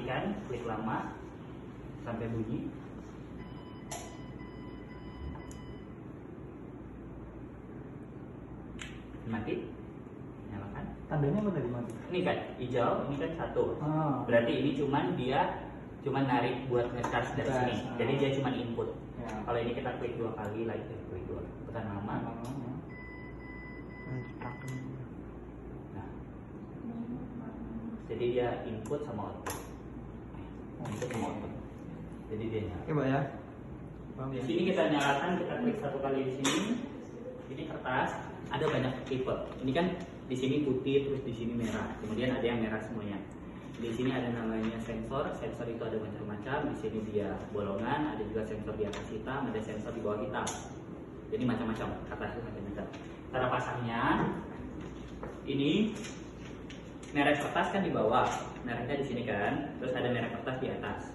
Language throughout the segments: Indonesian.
matikan, klik lama sampai bunyi. Mati, nyalakan. Tandanya apa tadi mati? Ini kan hijau, ini kan 1. Berarti ini cuman narik buat nge-charge dari sini. Jadi dia cuman input. Ya. Kalau ini kita klik 2 kali, lagi klik 2, tekan lama. Nah, jadi dia input sama output. Input sama output. Jadi dia nyala. Oke, Mbak ya. Di sini kita nyalakan, kita klik 1 kali di sini. Ini kertas, ada banyak tipe. Ini kan di sini putih, terus di sini merah. Kemudian ada yang merah semuanya. Di sini ada namanya sensor. Sensor itu ada macam-macam. Di sini dia bolongan, ada juga sensor di atas hitam, ada sensor di bawah hitam. Jadi macam-macam, kertasnya macam-macam. Cara pasangnya, ini merek kertas kan di bawah, mereknya di sini kan. Terus ada merek kertas di atas.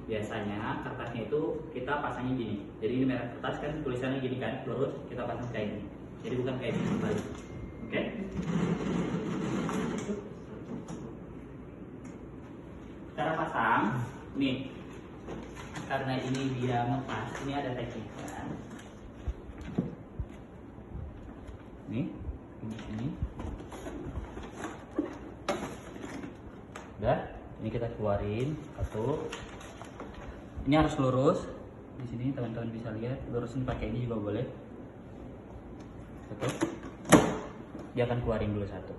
Biasanya kertasnya itu kita pasangnya gini. Jadi ini merek kertas kan tulisannya gini kan, lurus, kita pasang kayak gini. Jadi bukan kayak gini kembali. Oke? Cara pasang, nih, karena ini dia ngepas, ini ada tekniknya. Nih, ini. Udah, ini kita keluarin satu. Ini harus lurus. Di sini teman-teman bisa lihat, lurusin pakai ini juga boleh. Satu. Dia akan keluarin dulu satu.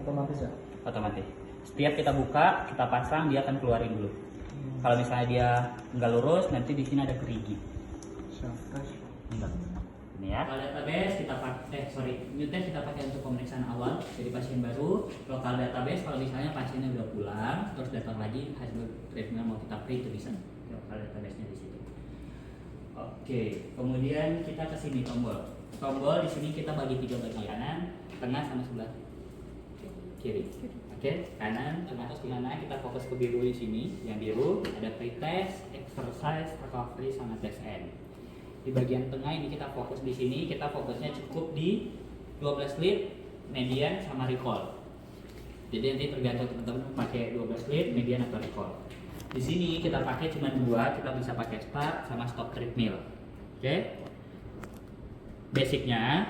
Otomatis ya? Otomatis. Setiap kita buka, kita pasang, dia akan keluarin dulu. Kalau misalnya dia nggak lurus, nanti di sini ada gerigi. Enggak. Ini ya. Kalau database kita pakai, new test kita pakai untuk pemeriksaan awal. Jadi pasien baru. Lokal database kalau misalnya pasiennya udah pulang, terus datang lagi hasil treatment mau kita print itu bisa. Lokal database-nya di situ. Oke, kemudian kita ke sini tombol. Tombol di sini kita bagi 3 bagian, tengah sama sebelah kiri. Oke, kanan, tengah, terus di mana kita fokus ke biru di sini. Yang biru ada pretest, exercise, recovery, sama test end. Di bagian tengah ini kita fokus di sini, kita fokusnya cukup di 12 lead, median, sama recall. Jadi nanti tergantung teman-teman pakai 12 lead, median atau recall. Di sini kita pakai cuma 2, kita bisa pakai start sama stop treadmill. Oke. Basicnya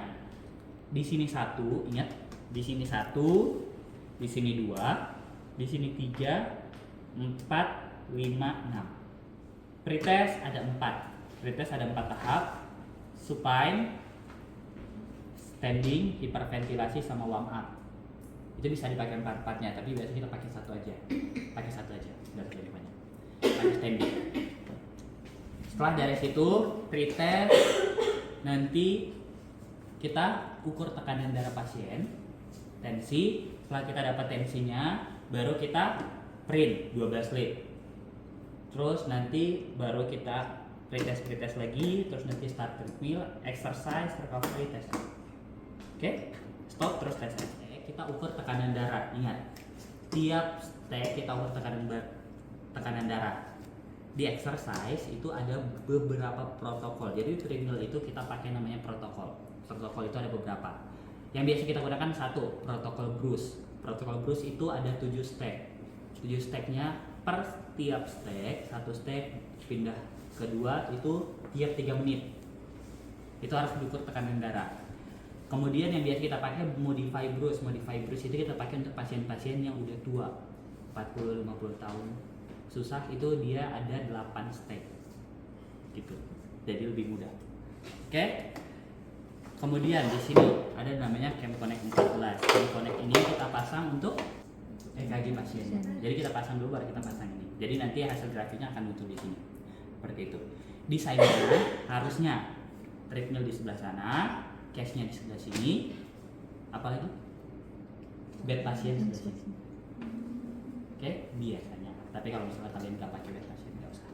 di sini 1, ingat, di sini 1, di sini 2, di sini 3, 4, 5, 6. Pretest ada 4. Pretest ada 4 tahap: supine, standing, hiperventilasi, sama warm up. Itu bisa dipakai 4-4-nya, tapi biasanya kita pakai 1 aja. Pakai 1 aja, nggak terlalu banyak. Pakai standing. Setelah dari situ pretest, nanti kita ukur tekanan darah pasien, tensi. Setelah kita dapat tensinya, baru kita print 12 lead. Terus nanti baru kita pretest lagi, terus nanti start treadmill, exercise, recovery, test. Oke? Stop, terus test. Kita ukur tekanan darah. Ingat, tiap step kita ukur tekanan darah. Di exercise itu ada beberapa protokol. Jadi treadmill itu kita pakai namanya protokol. Protokol itu ada beberapa. Yang biasa kita gunakan 1, protokol Bruce. Protokol Bruce itu ada 7 step. 7 stepnya per tiap step, 1 step pindah kedua itu tiap 3 menit. Itu harus diukur tekanan darah. Kemudian yang biasa kita pakai modify Bruce. Modify Bruce itu kita pakai untuk pasien-pasien yang udah tua, 40-50 tahun. Susah, itu dia ada 8 step. Gitu. Jadi lebih mudah. Oke? Kemudian di sini ada namanya Cam Connect 14. Cam Connect ini kita pasang untuk EKG pasien. Jadi kita pasang dulu baru kita pasang ini. Jadi nanti hasil grafiknya akan muncul di sini. Seperti itu. Desainnya harusnya treadmill di sebelah sana, case-nya di sebelah sini. Apalagi? Bed pasien di sebelah sini. Oke, biasanya. Tapi kalau misalnya kalian nggak pakai bed pasien nggak usah.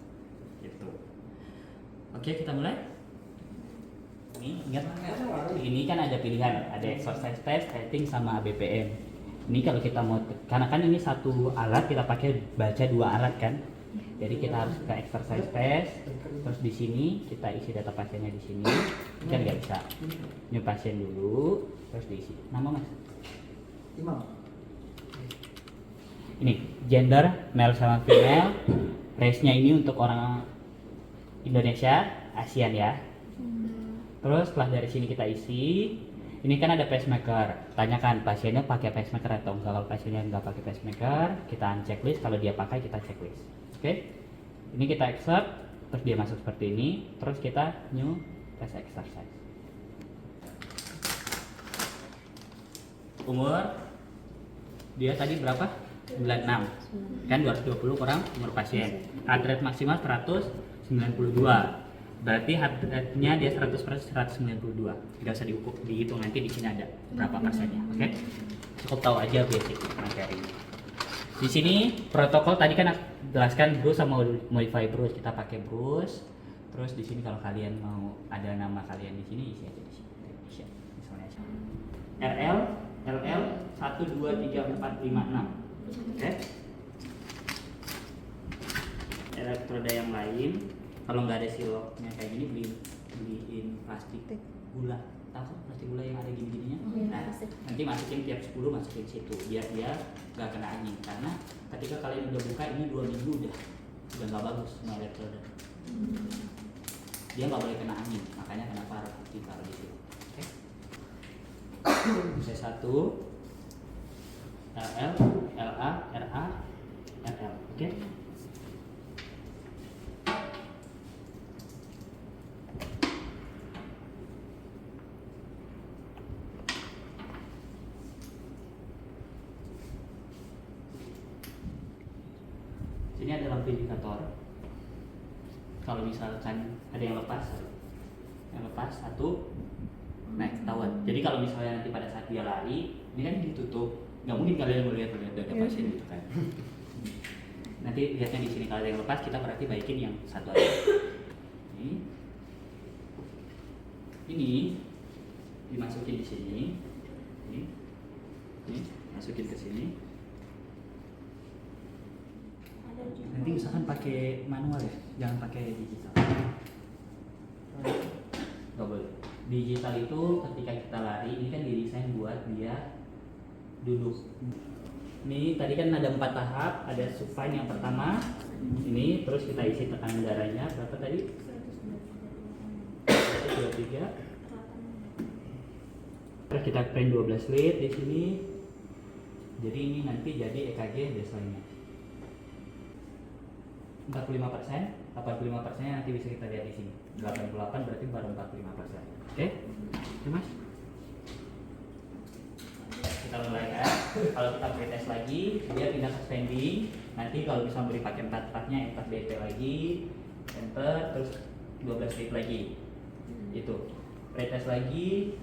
Gitu. Oke, kita mulai. Ini ingat, ini kan ada pilihan, ada exercise test, rating, sama BPM. Ini kalau kita mau, karena kan ini satu alat, kita pakai baca 2 alat kan. Jadi kita harus ke exercise test, terus di sini kita isi data pasiennya di sini. Kan nggak bisa. Ini pasien dulu, terus diisi. Nama mas? Imam. Ini gender male sama female, race-nya ini untuk orang Indonesia, ASEAN ya. Terus setelah dari sini kita isi, ini kan ada pacemaker. Tanyakan pasiennya pakai pacemaker atau enggak. Kalau pasiennya enggak pakai pacemaker, kita unchecklist. Kalau dia pakai, kita checklist. Oke? Ini kita accept, terus dia masuk seperti ini. Terus kita new test exercise. Umur dia tadi berapa? 96. Kan 220 kurang umur pasien. Heart rate maksimal 192. Berarti heart rate-nya dia 100% 192. Tidak usah dihitung, nanti di sini ada berapa persennya. Oke? Cukup tahu aja basic materi. Di sini protokol tadi kan jelaskan Bruce sama modify Bruce. Kita pakai Bruce. Terus di sini kalau kalian mau ada nama kalian di sini isi aja di sini. Misalnya RL 1 2 3 4 5 6. Oke. Elektroda yang lain kalau nggak ada siloknya kayak gini beliin plastik gula. Tahu kan plastik gula yang ada gini-gininya? Nah, nanti masukin tiap 10 masukin situ biar dia nggak kena angin, karena ketika kalian udah buka ini 2 minggu udah nggak bagus semua elektroda. Dia nggak boleh kena angin, makanya kenapa harus ditaruh di situ. Oke. C1 LL, LA, RA, RL. Oke. Sini ada lampu indikator. Kalau misalkan ada yang lepas satu, nah ketahuan. Jadi kalau misalnya nanti pada saat dia lari, ini kan ditutup, nggak mungkin kalian melihat ada pasien gitu kan. Nanti lihatnya di sini, kalau ada yang lepas kita berarti baikin yang satu aja. Ini dimasukin di sini, ini masukin ke sini. Nanti misalkan pakai manual ya, jangan pakai digital. Gak boleh. Digital itu ketika kita lari, ini kan didesain buat dia duduk. Ini tadi kan ada 4 tahap, ada supine yang pertama. Ini terus kita isi tekanan darahnya berapa tadi? 123. Terus kita print 12 lead di sini. Jadi ini nanti jadi EKG baseline-nya. 45%, 85% nanti bisa kita lihat di sini. 88 berarti baru 45%. Oke? Oke, Mas. Kita mulai kan. Kalau kita pretest lagi, dia pindah ke standing. Nanti kalau bisa beri pakai 4-4-nya, 4 BP lagi, enter, terus 12 lead lagi. Itu. Pretest lagi,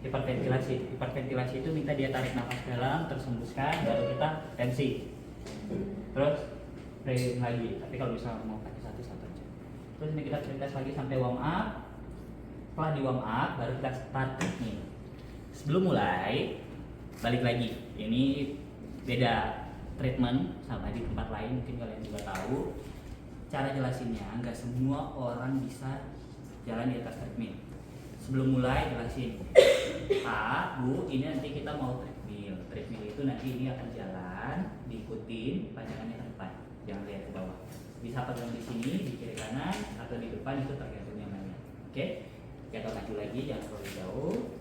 hiperventilasi. Hiperventilasi itu minta dia tarik nafas dalam, terus hembuskan, baru kita tensi. Terus frame lagi, tapi kalau bisa mau pakai satu aja. Terus ini kita pretest lagi sampai warm up. Setelah di warm up baru kita start nih. Sebelum mulai balik lagi, ini beda treatment sama di tempat lain, mungkin kalian juga tahu. Cara jelasinnya, nggak semua orang bisa jalan di atas treadmill. Sebelum mulai jelasin, Pak, Bu, ini nanti kita mau treadmill. Treadmill itu nanti ini akan jalan, diikutin, panjangannya ke depan. Jangan lihat ke bawah. Bisa pegang di sini, di kiri kanan, atau di depan, itu tergantung nyamannya. Oke? Kita maju lagi, jangan terlalu jauh.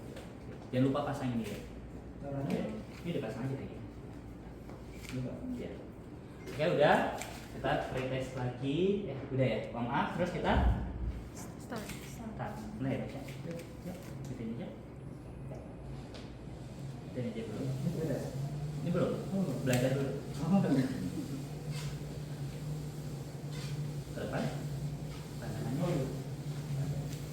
Jangan lupa pasang ini ya. Oke? Ini udah pasang aja lagi. Ya. Oke, udah. Kita pretest lagi. Udah ya. Warm up, terus kita start. Mulai ya, Basya. Yuk, ikutin aja. Ikutin aja dulu. Ini belum? Belajar dulu. Depan, pandangannya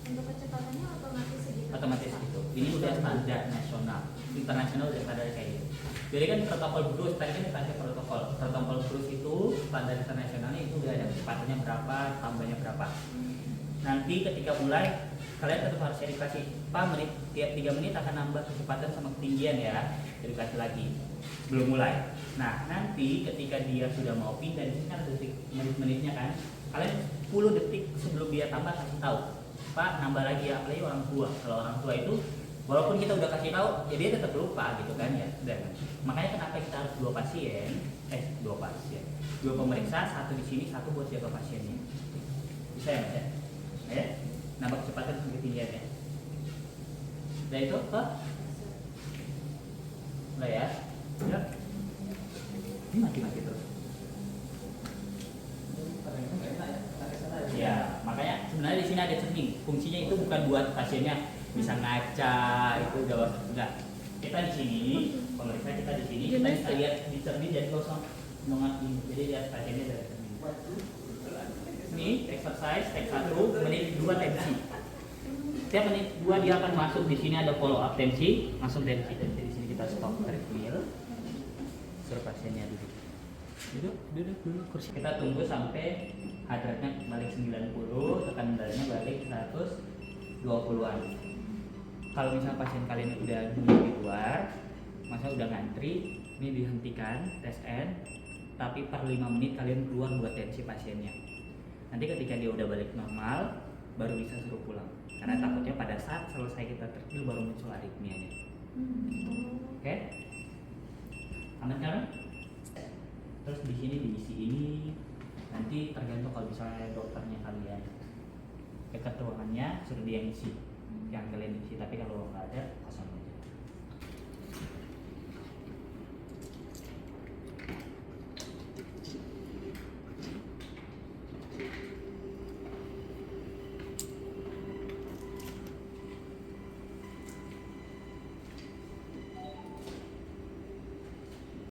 untuk kecepatannya otomatis segitu. otomatis gitu. Ini udah standar nasional, internasional udah standar kayak gitu. Jadi kan protokol Bruce, tadi kan dipakai protokol Bruce itu standar internasionalnya itu udah ada kecepatannya berapa, tambahnya berapa. Nanti ketika mulai kalian tetap harus edukasi, Pak, tiap 3 menit akan nambah kecepatan sama ketinggian ya, edukasi lagi sebelum mulai. Nah nanti ketika dia sudah mau pindah, ini kan detik menit-menitnya kan. Kalian 10 detik sebelum dia tambah kasih tahu, Pak nambah lagi ya, apalagi orang tua. Kalau orang tua itu walaupun kita udah kasih tahu, ya dia tetap lupa gitu kan ya. Dan makanya kenapa kita harus 2 pasien, 2 2 pemeriksa, 1 di sini, 1 buat jaga pasiennya. Bisa ya Mas ya? Ya, nambah kecepatan dan ketinggian ya. Dan itu ke mulai ya. Ya. Ini mati-mati terus. Ya, makanya sebenarnya di sini ada cermin. Fungsinya itu bukan buat pasiennya bisa ngaca itu enggak. Kita di sini, pemeriksa kita di sini, kita bisa lihat di cermin jadi kosong ini. Jadi lihat pasiennya dari cermin. Ini exercise tek 1 menit 2 tensi. Setiap menit 2 dia akan masuk di sini ada follow up tensi, masuk tensi di sini kita stop treadmill. Suruh pasiennya duduk. Duduk kursi. Kita tunggu sampai heart rate-nya balik 90, tekanan darahnya balik 120-an. Kalau misalnya pasien kalian udah nunggu di luar, masa udah ngantri, ini dihentikan tes N, tapi per 5 menit kalian keluar buat tensi pasiennya. Nanti ketika dia udah balik normal, baru bisa suruh pulang. Karena takutnya pada saat selesai kita terpil baru muncul aritmianya. Oke? Aman kan? Terus di sini diisi ini, nanti tergantung kalau misalnya dokternya kalian dekat ruangannya suruh dia ngisi, yang kalian isi. Tapi kalau nggak ada kosong.